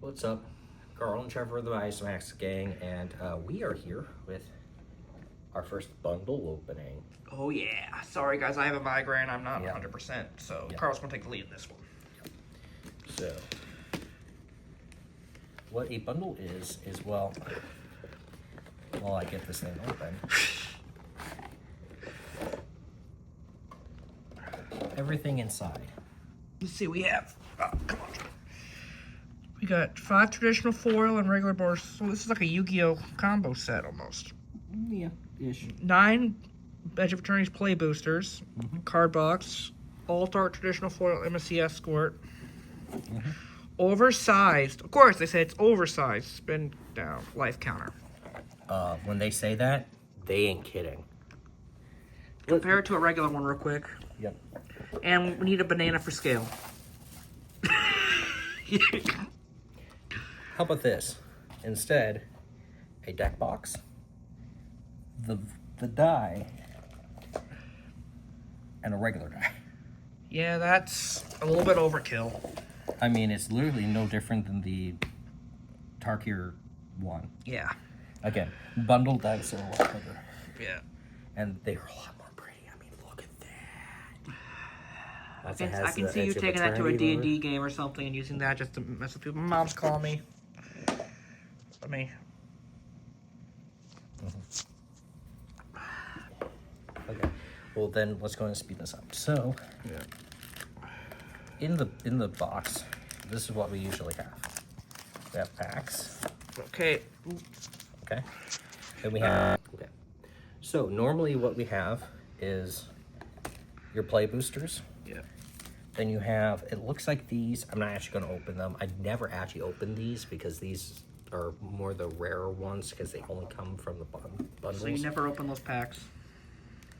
What's up? Carl and Trevor of the Ice Max Gang, and we are here with our first bundle opening. Oh yeah. Sorry guys, I have a migraine. I'm not Yeah. 100%. So Yeah. Carl's gonna take the lead in this one. So, what a bundle is well, while I get this thing open, everything inside. Let's see, we have. Oh, come on. We got 5 traditional foil and regular boards. So this is like a Yu-Gi-Oh combo set almost. Yeah, ish. 9 Edge of Eternities play boosters, card box, alt-art traditional foil MSC Escort, oversized. Of course, they say it's oversized. Spin down life counter. When they say that, they ain't kidding. Compare it to a regular one real quick. Yep. And we need a banana for scale. How about this? Instead, a deck box, the die, and a regular die. Yeah, that's a little bit overkill. I mean, it's literally no different than the Tarkir one. Yeah. Again, bundled dice are a lot bigger. Yeah. And they are a lot more pretty. I mean, look at that. I can see you taking that to a D&D game or something and using that just to mess with people. My mom's calling me. Let me. Okay. Well, then let's go ahead and speed this up. So, in the box, this is what we usually have. We have packs. Okay. Okay. And we have. Okay. So normally what we have is your play boosters. Yeah. Then you have. It looks like these. I'm not actually going to open them. I never actually opened these because these are more the rarer ones because they only come from the bundles. So you never open those packs.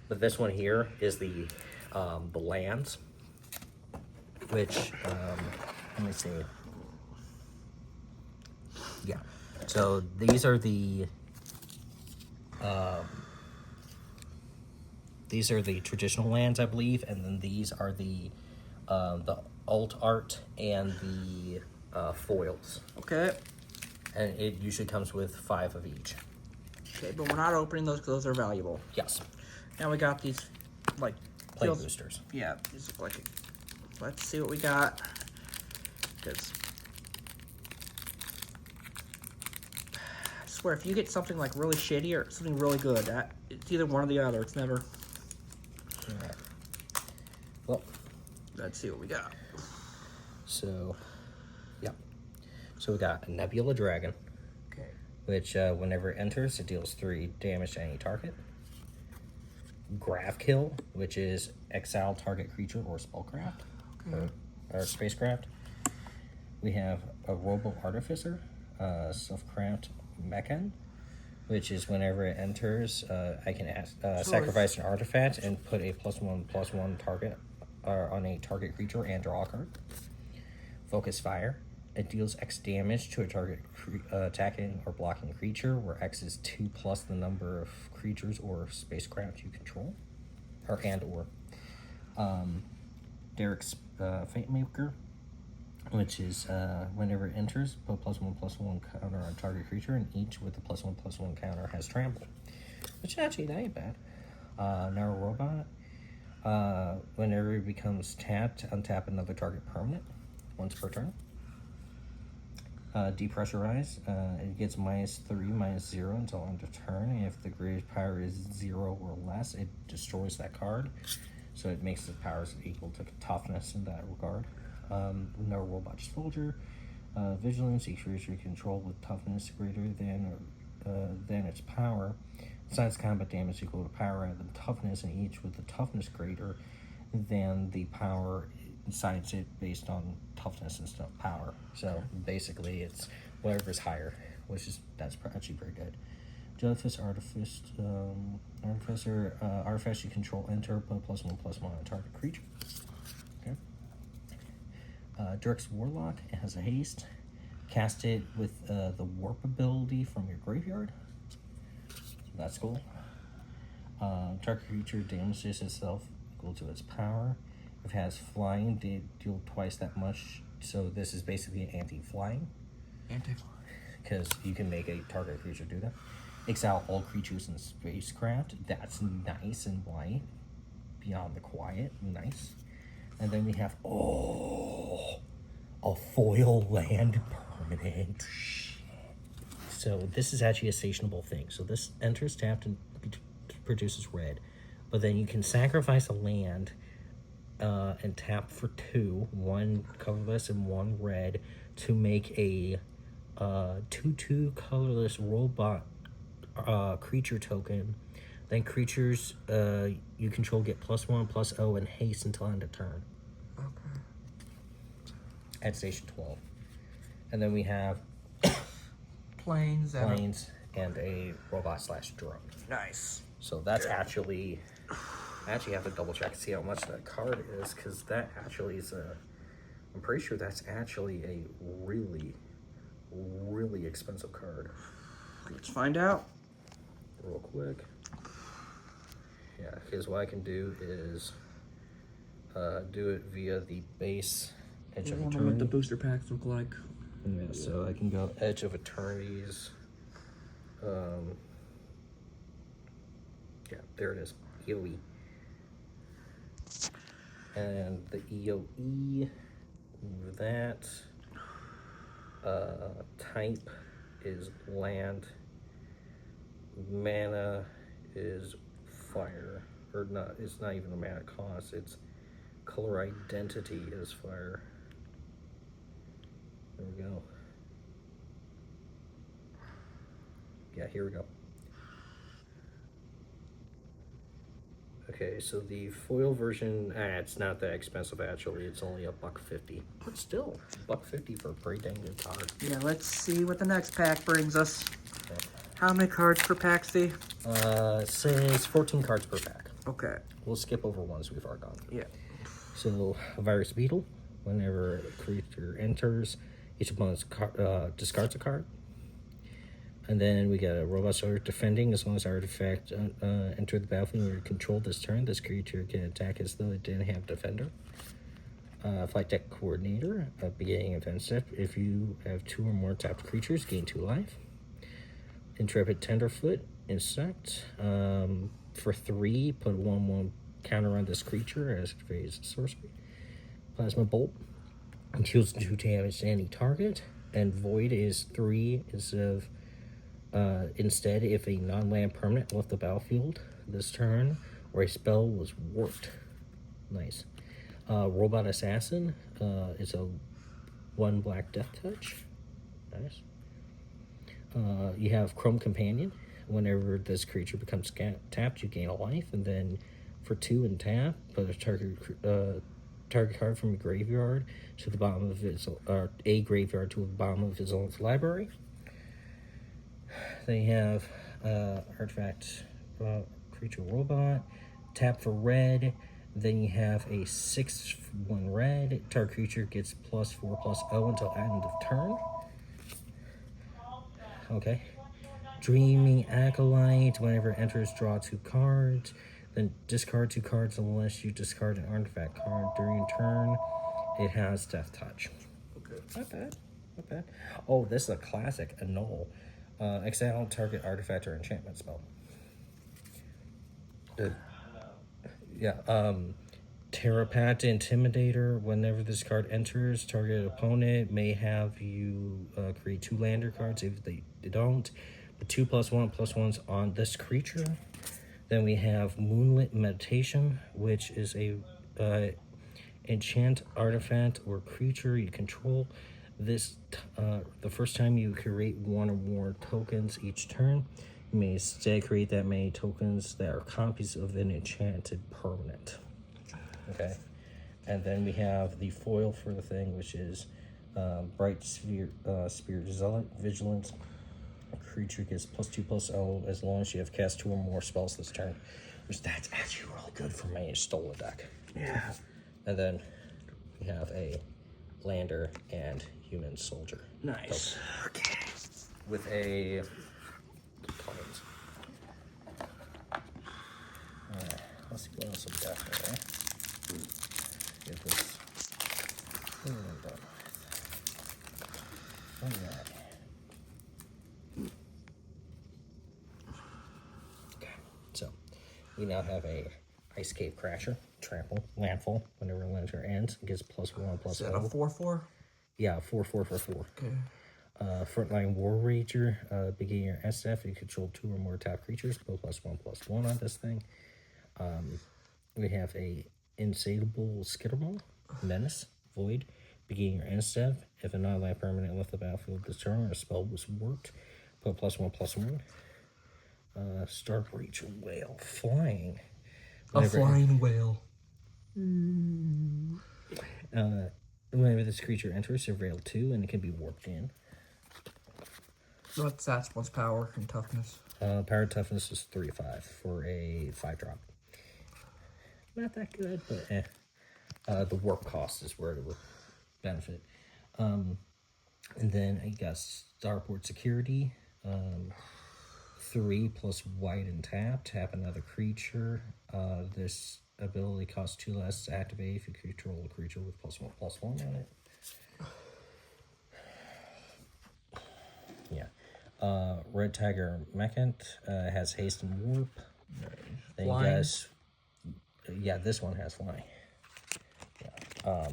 But this one here is the lands, which let me see. Yeah, so these are the traditional lands, I believe, and then these are the alt art and the foils. Okay. And it usually comes with 5 of each. Okay, but we're not opening those because those are valuable. Yes. Now we got these, like... Play boosters. Yeah, these look like... Let's see what we got. Because... I swear, if you get something, like, really shitty or something really good, it's either one or the other. It's never... Alright. Well, let's see what we got. so, yeah. So we got a Nebula Dragon, Okay. which whenever it enters, it deals 3 damage to any target. Grav Kill, which is exile target creature or spellcraft, or spacecraft. We have a Robo Artificer, Self-Craft Mechan, which is whenever it enters, I can sacrifice an artifact and put a +1/+1 target on a target creature and draw a card. Focus Fire. It deals X damage to a target attacking or blocking creature, where X is 2 plus the number of creatures or spacecraft you control, or Derek's Fate Maker, which is whenever it enters, put +1/+1 counter on target creature, and each with a +1/+1 counter has trample, which actually that ain't bad. Narrow Robot. Whenever it becomes tapped, untap another target permanent once per turn. Depressurize. It gets -3/-0 until end of turn. If the greatest power is 0 or less, it destroys that card. So it makes the powers equal to toughness in that regard. No Robot Soldier. Vigilance. Each creature you control with toughness greater than its power. Assigns combat damage equal to power rather than toughness, and each with the toughness greater than the power assigns it based on toughness instead of power. So basically it's whatever's higher, that's actually pretty good. Jellyfish Artificer, artifact you control enter, put +1/+1 on target creature. Okay. Dirk's Warlock, it has a haste. Cast it with the warp ability from your graveyard. So that's cool. Target creature damages itself equal to its power. If it has flying, they deal twice that much. So this is basically anti-flying. because you can make a target creature do that. Exile all creatures in spacecraft. That's nice and white. Beyond the Quiet, nice. And then we have a foil land permanent. So this is actually a stationable thing. So this enters tapped and produces red, but then you can sacrifice a land and tap for 2, 1 colorless and 1 red, to make a 2/2 colorless robot creature token. Then creatures you control get +1/+0 and haste until end of turn. Okay. At station 12. And then we have Planes and a robot/drone. Nice. So that's actually, I actually have to double check to see how much that card is, because that actually is I'm pretty sure that's actually a really, really expensive card. Let's find out. Real quick. Yeah, because what I can do is do it via the base Edge of What the Eternity. booster packs look like. Yeah, so I can go Edge of Eternities. Yeah, there it is. EOE. And the EOE, that type is land. Mana is fire. Or not, it's not even a mana cost, it's color identity is fire. There we go. Yeah, here we go. Okay, so the foil version, it's not that expensive actually. It's only $1.50, but still $1.50 for a pretty dang good card. Yeah, let's see what the next pack brings us. Okay. How many cards per pack, Steve? It says 14 cards per pack. Okay. We'll skip over ones we've already gone through. Yeah. So, a Virus Beetle. Whenever a creature enters, each opponent discards a card. And then we got a Robot Soldier defending. As long as artifact entered the battlefield and you control this turn, this creature can attack as though it didn't have Defender. Flight Deck Coordinator, beginning event step. If you have 2 or more tapped creatures, gain 2 life. Intrepid Tenderfoot, Insect. For 3, put 1/1 counter on this creature as it phase sorcery. Plasma Bolt. It deals 2 damage to any target. And Void is 3 instead if a non-land permanent left the battlefield this turn or a spell was warped. Nice. Robot Assassin is a 1 black Death Touch. Nice. You have Chrome Companion. Whenever this creature becomes tapped, you gain a life, and then for 2 and tap, put a target card from a graveyard to the bottom of its a graveyard to the bottom of his own library. They have artifact creature robot, tap for red. Then you have a 6/1 red. Target creature gets +4/+0 until end of turn. Okay. Dreaming Acolyte. Whenever it enters, draw 2 cards. Then discard 2 cards unless you discard an artifact card during turn. It has Death Touch. Okay. Not bad. Not bad. Oh, this is a classic. Annul. Exile target artifact or enchantment spell. Terrapat Intimidator. Whenever this card enters, target opponent may have you create 2 lander cards. If they don't, put 2/+1/+1s on this creature. Then we have Moonlit Meditation, which is a enchant artifact or creature you control. This the first time you create 1 or more tokens each turn, you may instead create that many tokens that are copies of an enchanted permanent. Okay, and then we have the foil for the thing, which is Bright Spirit Zealot Vigilance. A creature gets +2/+0 as long as you have cast 2 or more spells this turn, which that's actually really good for my Stola deck. Yeah. And then we have a lander and human soldier. Nice. Okay. With a planes. Alright, let's see what else we got there. Get this. Alright. We now have a Ice Cave Crasher, trample, landfall. Whenever landfall ends, it gets +1/+0. Is that a 4/4? Yeah, 4/4 for 4. Okay. Frontline War Rager, beginning your SF, you control 2 or more top creatures, go +1/+1 on this thing. We have a Insatiable Skitterball, Menace, Void, beginning your SF. If a non-land permanent left the battlefield this turn or a spell was worked, put +1/+1. Star Breach Whale, flying. A flying whale. Whenever this creature enters, surveil 2, and it can be warped in. What's that? What's power and toughness? Power toughness is 3/5 for a 5-drop. Not that good, but the warp cost is where it would benefit. And then you got Starport Security. 3 plus white and tap another creature. This ability costs 2 less to activate if you control a creature with +1/+1 on it. Yeah. Red Tiger Mechant has haste and warp. Then you guys, yeah, this one has flying. Yeah.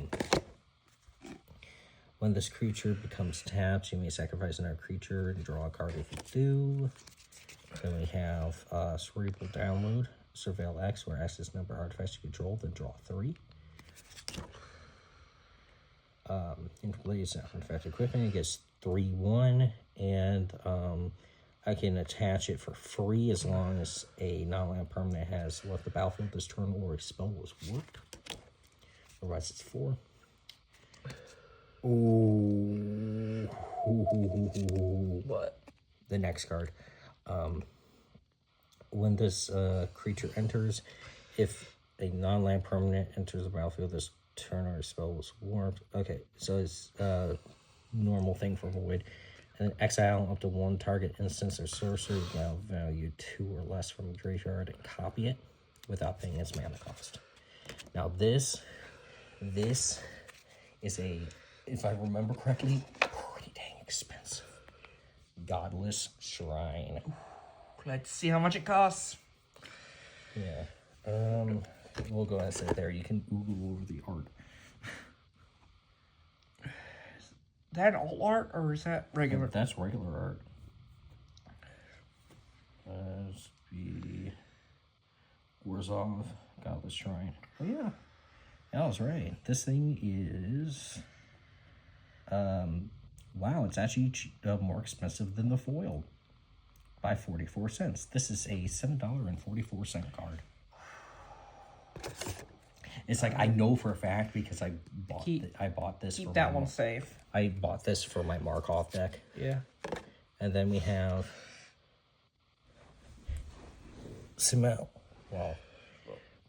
When this creature becomes tapped, you may sacrifice another creature and draw a card if you do. Then we have Cerebral Download, Surveil X, where X is the number of artifacts you control, then draw 3. Interplays artifact equipment, it gets 3/1, and I can attach it for free as long as a non-land permanent has left the battlefield this turn or a spell was warped. Otherwise, it's 4. Ooh. What? The next card. When this creature enters, if a non-land permanent enters the battlefield this turn or a spell was warped. Okay, so it's normal thing for Void. And exile up to 1 target instance or sorcery now value 2 or less from the graveyard and copy it without paying its mana cost. Now this is a, if I remember correctly, pretty dang expensive Godless Shrine. Let's see how much it costs. Yeah. We'll go ahead and sit there. You can Google over the art. Is that alt art or is that regular? That's regular art. That's the Warzov Godless Shrine. Oh yeah. I was right. This thing is wow, it's actually more expensive than the foil by 44 cents. This is a $7.44 card. It's like I know for a fact because I bought this. Keep that one safe. I bought this for my Markov deck. Yeah. And then we have Simel. Wow.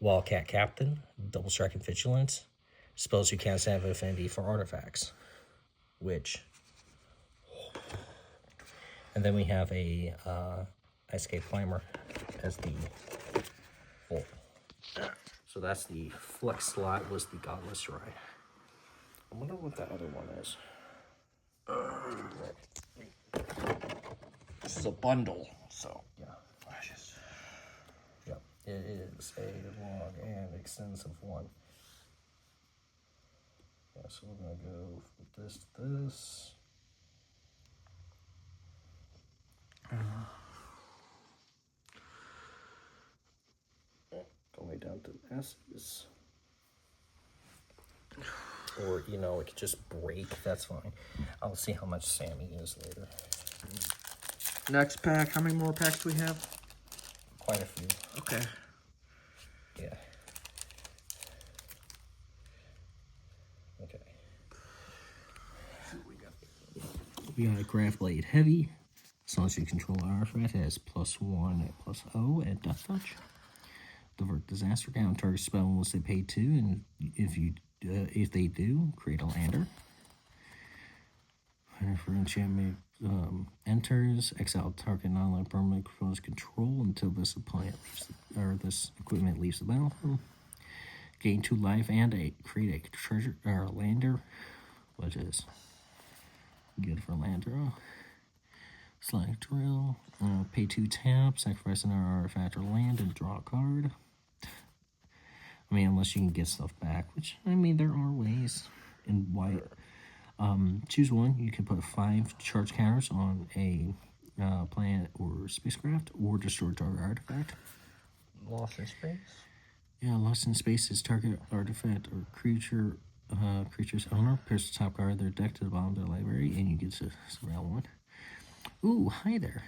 Wildcat Captain, Double Strike and Vigilance. Spells you can't have affinity for artifacts. Which. And then we have a Ice Cave Climber as the full. So that's the flex slot was the Godless Shrine. I wonder what the other one is. This is a bundle, so yeah. Yep, it is a long and extensive one. Yeah, so we're gonna go from this to this. Go way down to S's. Or, you know, it could just break. That's fine. I'll see how much Sammy is later. Next pack. How many more packs do we have? Quite a few. Okay. Yeah. Okay. We got a Graph Blade Heavy. As long as you control an artifact, it has +1/+0 at Death Touch. Divert Disaster down target spell unless they pay 2, and if they do, create a lander. Whenever enchantment enters, exile target non-land permanent controls control until this equipment leaves the battlefield. Gain 2 life and create a treasure or a lander, which is good for lander. Select drill. Pay 2 tap. Sacrifice another artifact or land and draw a card. I mean, unless you can get stuff back, which, I mean, there are ways in white. Choose one. You can put 5 charge counters on a planet or spacecraft, or destroy target artifact. Lost in space. Yeah, Lost in Space is target artifact or creature's owner pairs the top card of their deck to the bottom of their library, and you get to surround one. Ooh, hi there.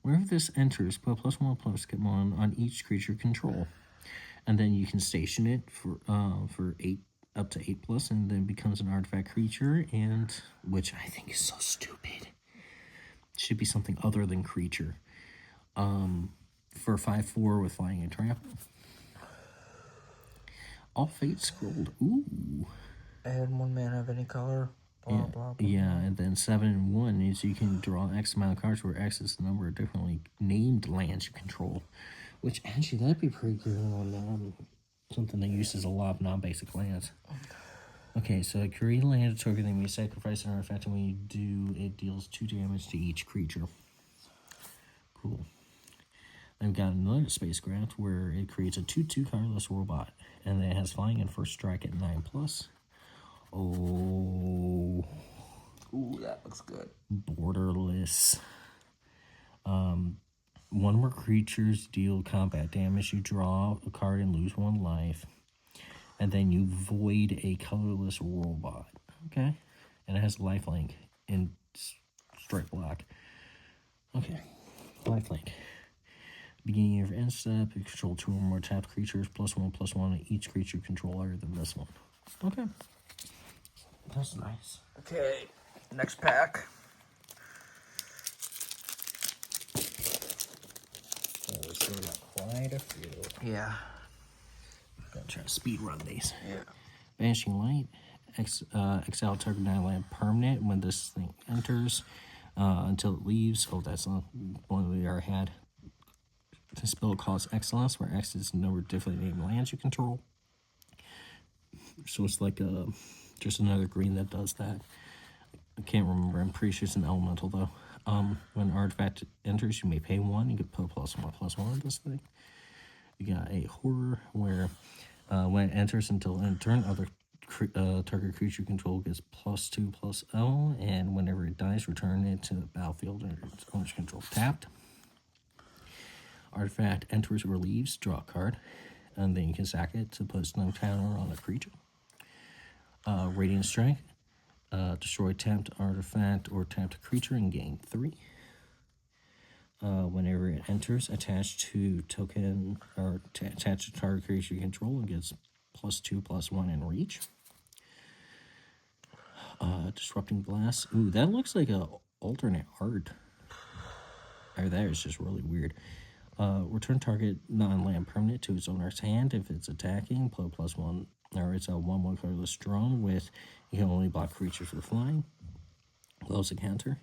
Whenever this enters, put +1/+, get 1 on each creature control. And then you can station it for 8 up to 8+, and then becomes an artifact creature, and which I think is so stupid. Should be something other than creature. For 5/4 with flying and trample. All fate scrolled. Ooh. Add 1 mana of any color. Blah, Yeah, blah, blah. yeah, and then 7 and 1 is you can draw X amount of cards where X is the number of differently named lands you control. Which, actually, that'd be pretty good on something that uses a lot of non-basic lands. Okay, so create a land token, then you sacrifice an artifact, and when you do, it deals 2 damage to each creature. Cool. Then we've got another spacecraft where it creates a 2/2 colorless robot, and it has flying and first strike at 9+. Oh. Ooh, that looks good. Borderless. One more creatures deal combat damage. You draw a card and lose 1 life. And then you void a colorless robot. Okay? And it has lifelink in straight block. Okay. Lifelink. Beginning of your end step, you control 2 or more tapped creatures, +1/+1 on each creature you control other than this one. Okay. That's nice. Okay, next pack. So we're seeing quite a few. Yeah. Gonna try to speed run these. Yeah. Banishing Light. Exile target 9 land permanent when this thing enters until it leaves. Oh, that's not one we already had. This spell costs X less, where X is the number of differently named lands you control. So it's like just another green that does that. I can't remember. I'm pretty sure it's an elemental though. When an artifact enters, you may pay 1. You can put +1/+1 on this thing. You got a horror where when it enters until end turn, other target creature control gets +2/+L, and whenever it dies, return it to the battlefield under its owner's control. Tapped. Artifact enters or leaves, draw a card, and then you can sack it to put no counter on a creature. Radiant Strike. Destroy tapped artifact or tapped creature and gain 3. Whenever it enters, attached to token or attached to target creature you control and gets +2/+1 in reach. Disrupting Blast. Ooh, that looks like a alternate art. Or that is just really weird. Return target non-land permanent to its owner's hand if it's attacking. Play +1, or it's a 1/1 colorless drone with you can only block creatures with flying. Close a counter.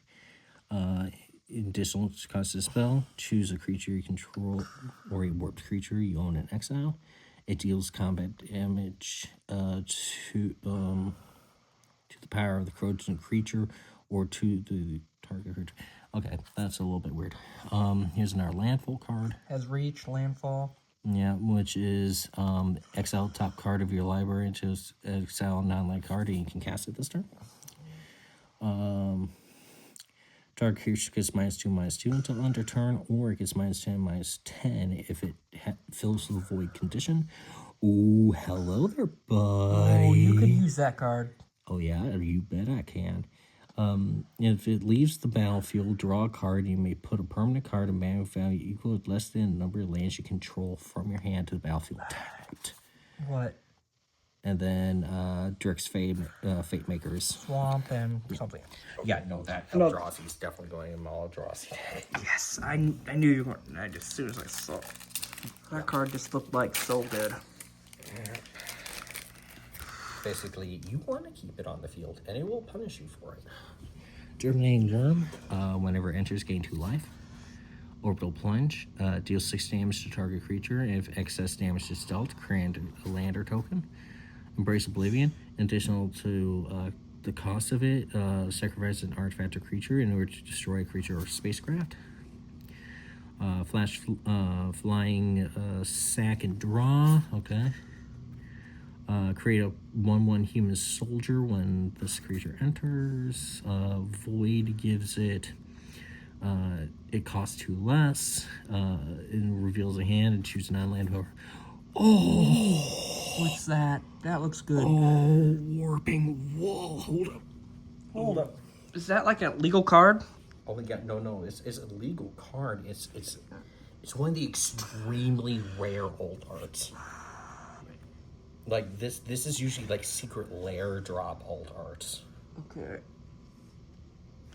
In addition to cast a spell, choose a creature you control or a warped creature you own in exile. It deals combat damage to the power of the chosen creature or to the target creature. Okay, that's a little bit weird. Here's another landfall card. Has reach, landfall. Yeah, which is exile top card of your library into exile non-land card, and you can cast it this turn. Target creature gets -2/-2 until end of turn, or it gets -10/-10 if it fills the void condition. Ooh, hello there, buddy. Oh, you could use that card. Oh yeah, you bet I can. If it leaves the battlefield, draw a card. You may put a permanent card of mana value equal to less than the number of lands you control from your hand to the battlefield tapped. What? And then Dirk's Fate Makers. Swamp and something. Yeah, no, that Eldrazi's definitely going in my Eldrazi. Yes, I knew you were going to. As soon as I saw it. That card just looked like so good. Yeah. Basically, you want to keep it on the field, and it will punish you for it. Germinating Germ, whenever it enters, gain 2 life. Orbital Plunge, deals 6 damage to target creature. If excess damage is dealt, create a land or token. Embrace Oblivion, additional to the cost of it, sacrifice an artifact or creature in order to destroy a creature or spacecraft. Flying sack and draw. Okay. Create a 1/1 human soldier when this creature enters. Void gives it. It costs 2 less. It reveals a hand and choose non-land power. Oh, What's that? That looks good. oh, warping wall. Hold up. Is that like a legal card? Oh yeah, no, it's a legal card. It's one of the extremely rare old arts. Like this is usually like secret lair drop old arts. Okay.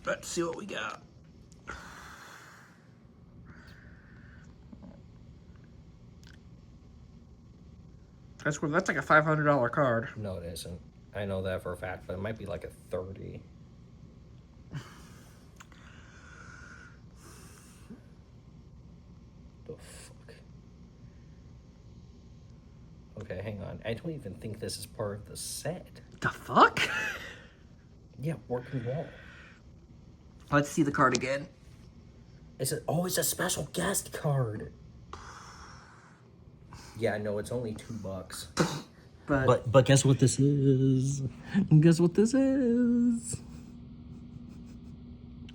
Let's see what we got. That's like a $500 card. No, it isn't. I know that for a fact, but it might be like a 30. The fuck? Okay, hang on. I don't even think this is part of the set. The fuck? Yeah, working wall. Let's see the card again. It's a special guest card. Yeah, I know it's only $2. But guess what this is? Guess what this is?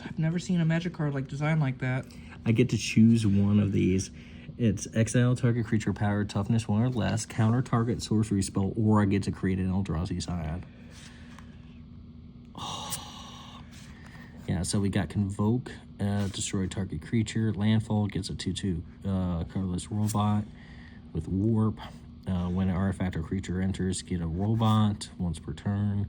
I've never seen a magic card like designed like that. I get to choose one of these. It's exile target creature power, toughness 1 or less, counter target sorcery spell, or I get to create an Eldrazi Scion. Oh. Yeah, so we got Convoke, destroy target creature, landfall, gets a 2/2 colorless robot with warp. When an artifact or creature enters, get a robot once per turn.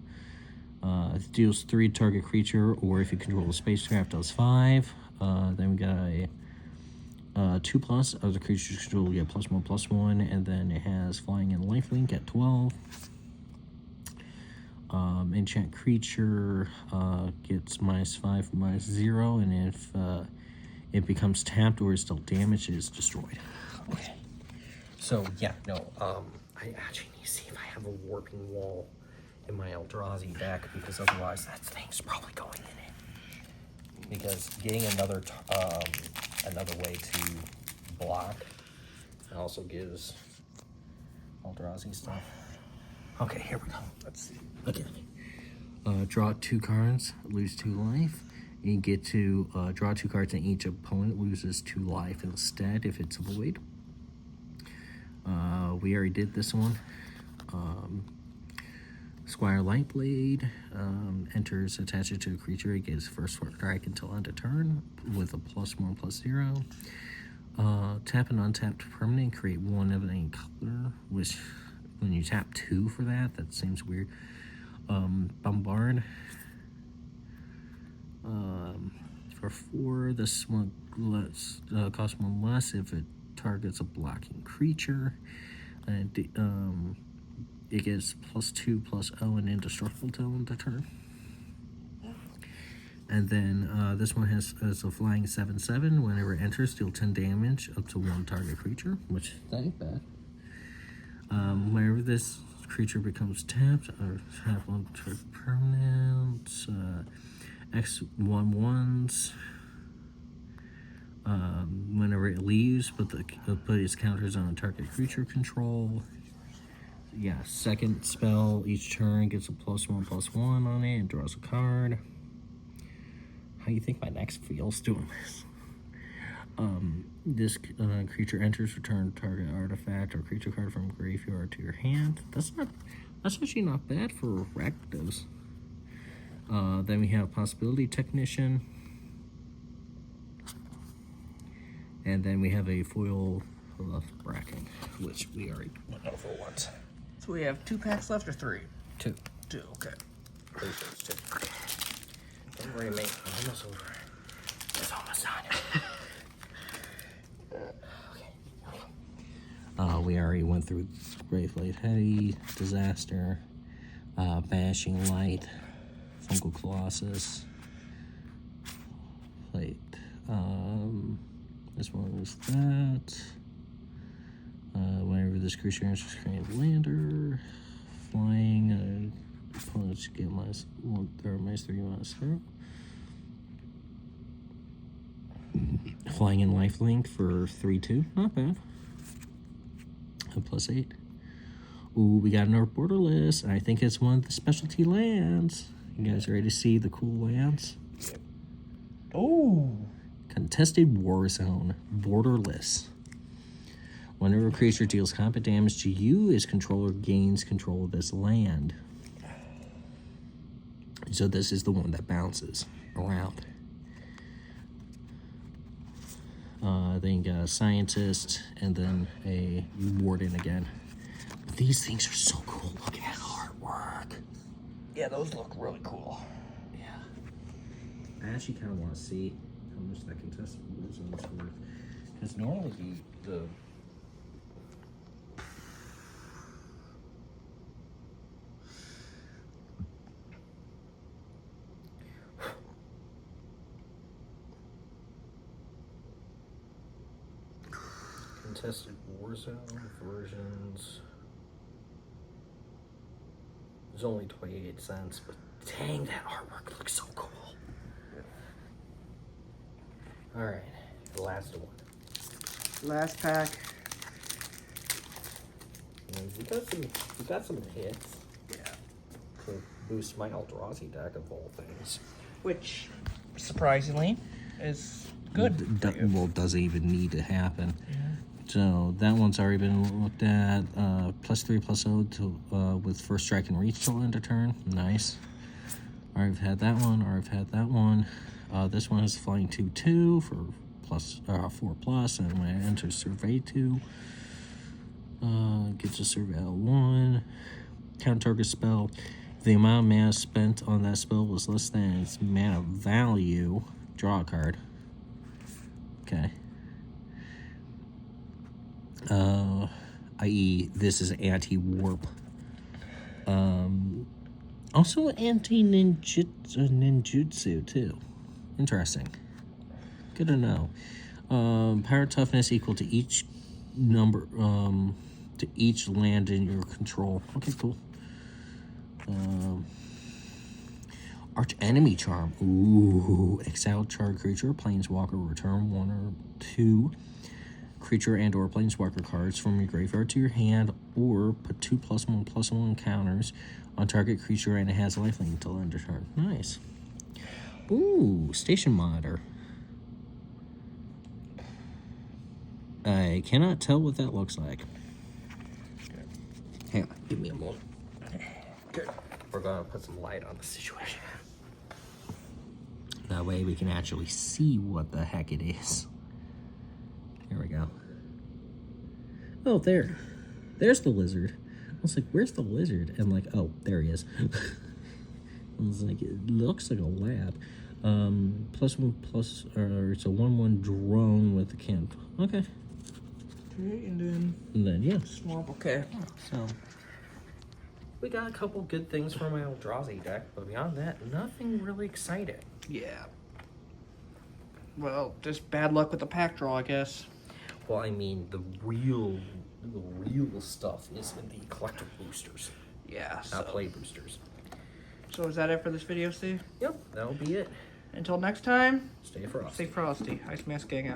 It deals 3 target creature, or if you control a spacecraft, does 5. Then we got a 2+. Other creatures control get +1/+1, and then it has flying and lifelink at 12. Enchant creature gets -5, -0, and if it becomes tapped or is still damaged, it is destroyed. Okay. So yeah, no. I actually need to see if I have a warping wall in my Eldrazi deck, because otherwise that thing's probably going in it. Because getting another way to block also gives Eldrazi stuff. Okay, here we go. Let's see. Okay. Draw 2 cards, lose 2 life. You get to draw 2 cards, and each opponent loses 2 life instead if it's void. We already did this one. Squire Lightblade enters attached to a creature. It gets first strike until end of turn with a +1/+0. Tap an untapped permanent, create 1 of any color, which when you tap 2 for that seems weird. Bombard. For 4, this one costs 1 less if it targets a blocking creature. And it gets +2/+0 and indestructible till end of turn. And then this one has a flying 7/7. Whenever it enters, deal 10 damage up to 1 target creature, which that ain't bad. Whenever this creature becomes tapped, or tap 1 target permanent, X1/1s. Whenever it leaves, put its counters on a target creature control. Yeah, second spell each turn gets a +1/+1 on it and draws a card. How do you think my next feels doing this? This creature enters, return target artifact or creature card from graveyard to your hand. That's actually not bad for Rakdos. Then we have Possibility Technician. And then we have a foil bracking, which we already went over once. So we have 2 packs left or 3? 2. 2, okay. Pretty sure it's 2. Don't worry, mate. I'm almost over. It's almost done. Okay. We already went through Graveblade Heavy, Disaster, Bashing Light, Fungal Colossus. Wait. This one was that. Whenever this creature enters, create a lander. Flying, Punch, get minus 1/3, -3, -0. Flying in lifelink for 3/2. Not bad. A +8. Ooh, we got another borderless. I think it's one of the specialty lands. You guys ready to see the cool lands? Oh. Contested War Zone. Borderless. Whenever a creature deals combat damage to you, its controller gains control of this land. So this is the one that bounces around. Then you got a scientist and then a warden again. But these things are so cool. Look at that artwork. Yeah, those look really cool. Yeah. I actually kind of want to see how much that contested war zone's worth. Because normally the contested war zone versions. There's only 28 cents, but dang, that artwork looks so cool. All right, the last one. Last pack. And we got some hits. Yeah. To boost my Eldrazi deck of all things. Which, surprisingly, is good. Well, doesn't even need to happen. Yeah. So that one's already been looked at. +3/+0 to with first strike and reach till end of turn. Nice. I've had that one. I've had that one. This one is flying 2/2 for 4+, and when it enters survey 2, gets a survey L1. Count target spell. If the amount of mana spent on that spell was less than its mana value, draw a card. Okay. I.e., this is anti-warp. Also anti-ninjutsu, too. Interesting. Good to know. Power toughness equal to each number, to each land in your control. Okay, cool. Arch enemy charm. Ooh, exile charge creature, planeswalker, return 1 or 2 creature and or planeswalker cards from your graveyard to your hand, or put 2 +1/+1 counters on target creature and it has lifelink until end of turn. Nice. Ooh, station monitor. I cannot tell what that looks like. Hang on, give me a moment. Good. We're gonna put some light on the situation. That way we can actually see what the heck it is. Here we go. Oh, there's the lizard. I was like, where's the lizard? And like, oh, there he is. I was like, it looks like a lab. +1/+, or it's a 1/1 drone with a camp. Okay. Okay, and then yeah. swamp. Okay. So we got a couple good things from my Eldrazi deck, but beyond that, nothing really exciting. Yeah. Well, just bad luck with the pack draw, I guess. Well, I mean, the real stuff is in the collector boosters, Yeah. not play boosters. So is that it for this video, Steve? Yep, that'll be it. Until next time, Stay frosty. stay frosty. Ice Mask Gang out.